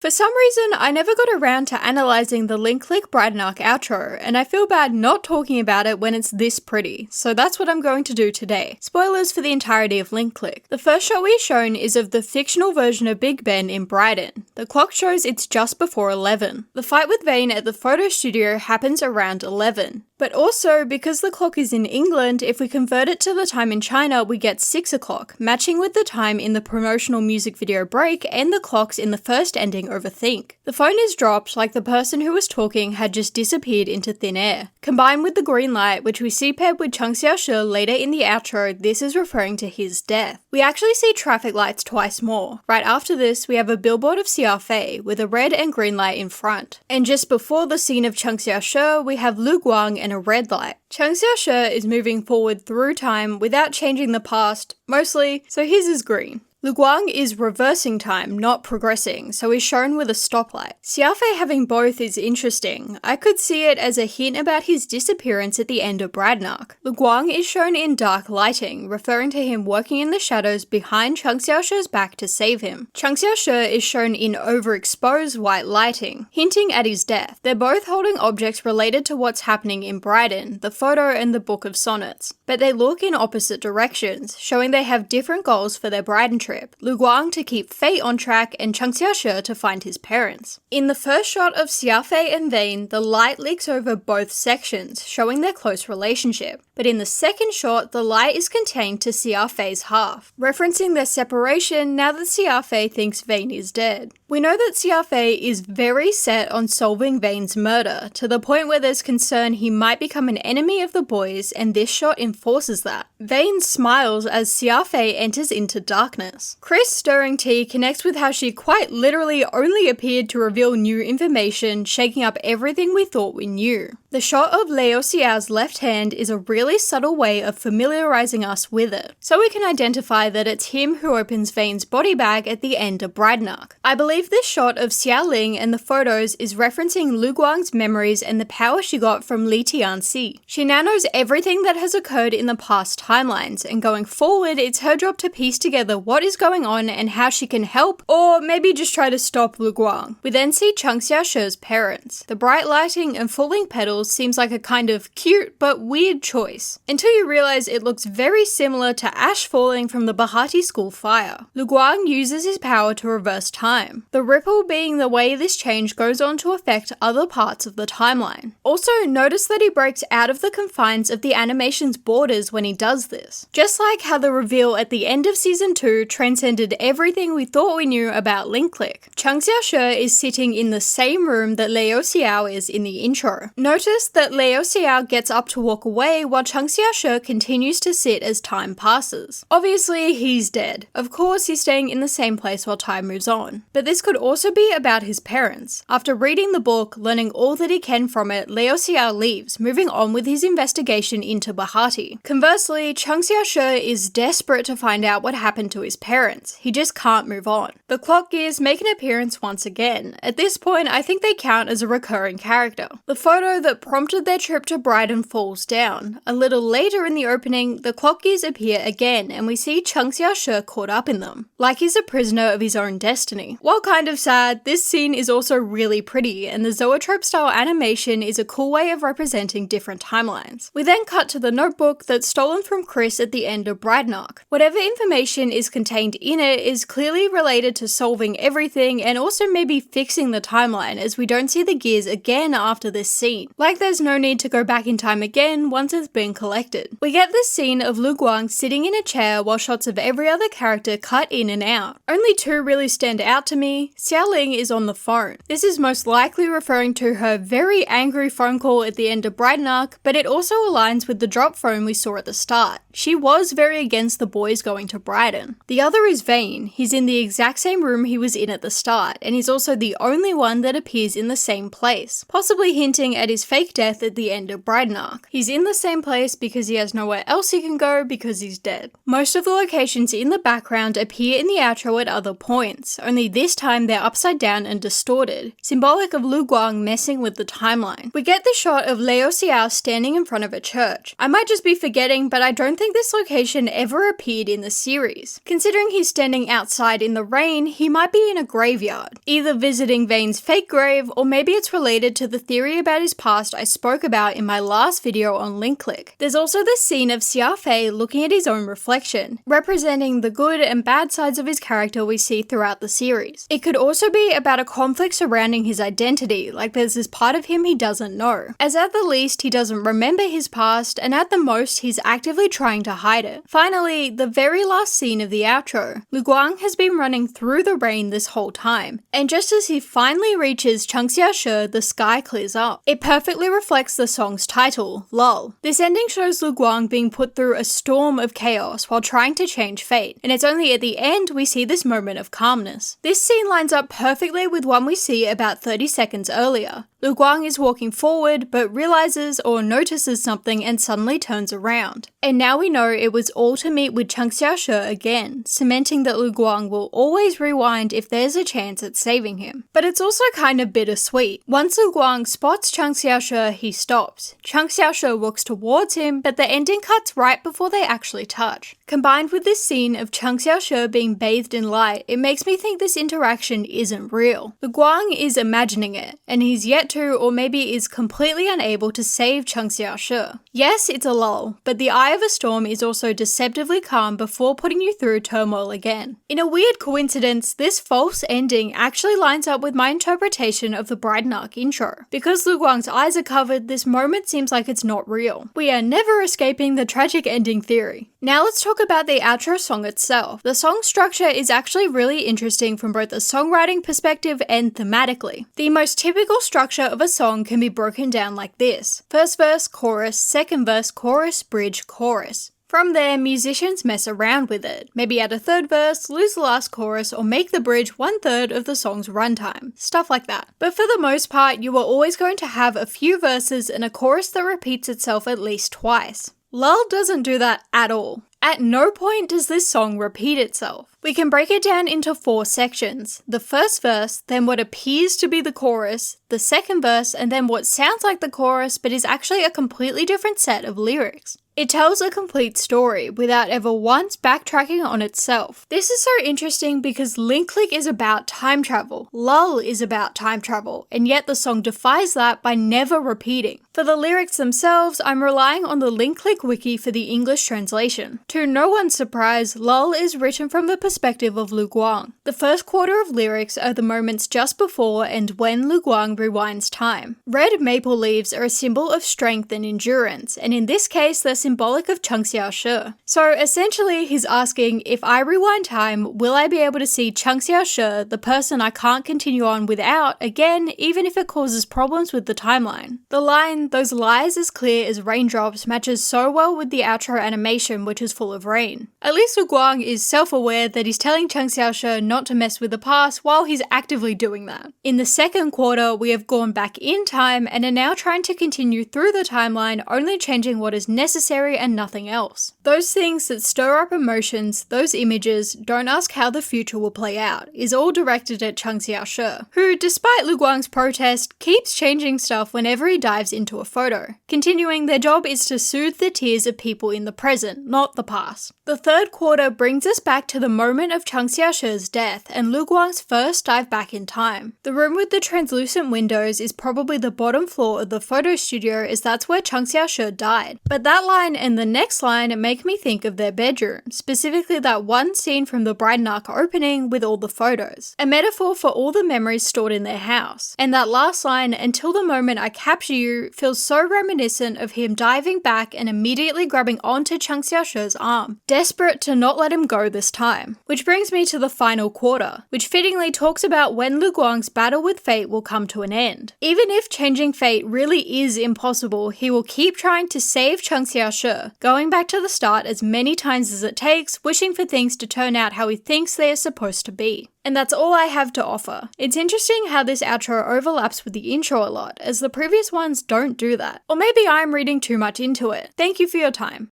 For some reason, I never got around to analysing the link-click Bridon Arc outro, and I feel bad not talking about it when it's this pretty, so that's what I'm going to do today. Spoilers for the entirety of link-click. The first shot we're shown is of the fictional version of Big Ben in Brighton. The clock shows it's just before 11. The fight with Vane at the photo studio happens around 11. But also, because the clock is in England, if we convert it to the time in China, we get 6 o'clock, matching with the time in the promotional music video break and the clocks in the first ending over Think. The phone is dropped like the person who was talking had just disappeared into thin air. Combined with the green light, which we see paired with Chung Xiaoshi later in the outro, this is referring to his death. We actually see traffic lights twice more. Right after this, we have a billboard of Xia Fei with a red and green light in front. And just before the scene of Chung Xiaoshi, we have Lu Guang and a red light. Chung Xiaoshi is moving forward through time without changing the past, mostly, so his is green. Lu Guang is reversing time, not progressing, so is shown with a stoplight. Xia Fei having both is interesting. I could see it as a hint about his disappearance at the end of Bridon Arc. Lu Guang is shown in dark lighting, referring to him working in the shadows behind Chung Xiaoshi's back to save him. Chung Xiaoshi is shown in overexposed white lighting, hinting at his death. They're both holding objects related to what's happening in Brighton, the photo and the book of sonnets, but they look in opposite directions, showing they have different goals for their Brighton trip. Lu Guang to keep Fei on track and Chung Xiaoshi to find his parents. In the first shot of Xia Fei and Vane, the light leaks over both sections, showing their close relationship. But in the second shot, the light is contained to Xia Fei's half, referencing their separation now that Xia Fei thinks Vane is dead. We know that Xia Fei is very set on solving Vane's murder, to the point where there's concern he might become an enemy of the boys, and this shot enforces that. Vane smiles as Xia Fei enters into darkness. Chris, stirring tea, connects with how she quite literally only appeared to reveal new information, shaking up everything we thought we knew. The shot of Leo Xiao's left hand is a really subtle way of familiarizing us with it, so we can identify that it's him who opens Vane's body bag at the end of Bridon Arc. I believe this shot of Xia Ling and the photos is referencing Lu Guang's memories and the power she got from Li Tianxi. She now knows everything that has occurred in the past timelines, and going forward, it's her job to piece together what is going on and how she can help, or maybe just try to stop Lu Guang. We then see Chung Xiaoshi's parents. The bright lighting and falling petals seems like a kind of cute but weird choice, until you realize it looks very similar to ash falling from the Bahati school fire. Lu Guang uses his power to reverse time, the ripple being the way this change goes on to affect other parts of the timeline. Also, notice that he breaks out of the confines of the animation's borders when he does this, just like how the reveal at the end of season 2 transcended everything we thought we knew about link-click. Chung Xiaoshi is sitting in the same room that Leo Xiao is in the intro. Notice that Leo Xiao gets up to walk away while Chung Xiaoshi continues to sit as time passes. Obviously, he's dead. Of course, he's staying in the same place while time moves on. But this could also be about his parents. After reading the book, learning all that he can from it, Leo Xiao leaves, moving on with his investigation into Bahati. Conversely, Chung Xiaoshi is desperate to find out what happened to his parents. He just can't move on. The clock gears make an appearance once again. At this point, I think they count as a recurring character. The photo that prompted their trip to Brighton falls down. A little later in the opening, the clock gears appear again and we see Chung Xiaoshi caught up in them, like he's a prisoner of his own destiny. While kind of sad, this scene is also really pretty, and the zoetrope style animation is a cool way of representing different timelines. We then cut to the notebook that's stolen from Chris at the end of Bridon Arc. Whatever information is contained in it is clearly related to solving everything and also maybe fixing the timeline, as we don't see the gears again after this scene. Like there's no need to go back in time again once it's been collected. We get this scene of Lu Guang sitting in a chair while shots of every other character cut in and out. Only two really stand out to me. Xia Ling is on the phone. This is most likely referring to her very angry phone call at the end of Bridon Arc, but it also aligns with the drop phone we saw at the start. She was very against the boys going to Brighton. The other is Vane. He's in the exact same room he was in at the start, and he's also the only one that appears in the same place, possibly hinting at his fake death at the end of Bridon Arc. He's in the same place because he has nowhere else he can go because he's dead. Most of the locations in the background appear in the outro at other points, only this time time they're upside down and distorted, symbolic of Lu Guang messing with the timeline. We get the shot of Leo Xiao standing in front of a church. I might just be forgetting, but I don't think this location ever appeared in the series. Considering he's standing outside in the rain, he might be in a graveyard, either visiting Vane's fake grave, or maybe it's related to the theory about his past I spoke about in my last video on link click. There's also this scene of Xia Fei looking at his own reflection, representing the good and bad sides of his character we see throughout the series. It could also be about a conflict surrounding his identity, like there's this part of him he doesn't know, as at the least he doesn't remember his past, and at the most he's actively trying to hide it. Finally, the very last scene of the outro. Lu Guang has been running through the rain this whole time, and just as he finally reaches Changxia Shi, the sky clears up. It perfectly reflects the song's title, Lull. This ending shows Lu Guang being put through a storm of chaos while trying to change fate, and it's only at the end we see this moment of calmness. This scene lines up perfectly with one we see about 30 seconds earlier. Lu Guang is walking forward, but realizes or notices something and suddenly turns around. And now we know it was all to meet with Changxia Shi again, cementing that Lu Guang will always rewind if there's a chance at saving him. But it's also kind of bittersweet. Once Lu Guang spots Changxia Shi, he stops. Changxia Shi walks towards him, but the ending cuts right before they actually touch. Combined with this scene of Changxia Shi being bathed in light, it makes me think this interaction isn't real. Lu Guang is imagining it, and he's yet to, or maybe is completely unable to save Changxia Shi. Yes, it's a lull, but the eye of a storm is also deceptively calm before putting you through turmoil again. In a weird coincidence, this false ending actually lines up with my interpretation of the Bridon Arc intro. Because Lu Guang's eyes are covered, this moment seems like it's not real. We are never escaping the tragic ending theory. Now let's talk about the outro song itself. The song structure is actually really interesting from both a songwriting perspective and thematically. The most typical structure of a song can be broken down like this: first verse, chorus, second verse, chorus, bridge, chorus. From there, musicians mess around with it, maybe add a third verse, lose the last chorus, or make the bridge 1/3 of the song's runtime, stuff like that. But for the most part, you are always going to have a few verses and a chorus that repeats itself at least twice. Lull doesn't do that at all. At no point does this song repeat itself. We can break it down into 4 sections: the first verse, then what appears to be the chorus, the second verse, and then what sounds like the chorus but is actually a completely different set of lyrics. It tells a complete story without ever once backtracking on itself. This is so interesting because Link Click is about time travel, Lull is about time travel, and yet the song defies that by never repeating. For the lyrics themselves, I'm relying on the Link Click wiki for the English translation. To no one's surprise, Lull is written from the perspective of Lu Guang. The first quarter of lyrics are the moments just before and when Lu Guang rewinds time. Red maple leaves are a symbol of strength and endurance, and in this case they're symbolic of Changxia Shi. So essentially he's asking, if I rewind time, will I be able to see Changxia Shi, the person I can't continue on without, again, even if it causes problems with the timeline? The line, "Those lies as clear as raindrops," matches so well with the outro animation, which is full of rain. At least Lu Guang is self-aware that he's telling Changxia Shi not to mess with the past while he's actively doing that. In the second quarter, we have gone back in time and are now trying to continue through the timeline, only changing what is necessary and nothing else. Those things that stir up emotions, those images, don't ask how the future will play out, is all directed at Changxia Shi, who, despite Lu Guang's protest, keeps changing stuff whenever he dives into a photo. Continuing, their job is to soothe the tears of people in the present, not the past. The third quarter brings us back to the moment of Changxia Shi's death and Lu Guang's first dive back in time. The room with the translucent windows is probably the bottom floor of the photo studio, as that's where Changxia Shi died. But that line and the next line make me think of their bedroom, specifically that one scene from the Bridon Arc opening with all the photos, a metaphor for all the memories stored in their house. And that last line, "Until the moment I capture you," feels so reminiscent of him diving back and immediately grabbing onto Changxia Shi's arm, desperate to not let him go this time. Which brings me to the final quarter, which fittingly talks about when Lu Guang's battle with fate will come to an end. Even if changing fate really is impossible, he will keep trying to save Changxia Shi, going back to the start as many times as it takes, wishing for things to turn out how he thinks they are supposed to be. And that's all I have to offer. It's interesting how this outro overlaps with the intro a lot, as the previous ones don't do that. Or maybe I'm reading too much into it. Thank you for your time.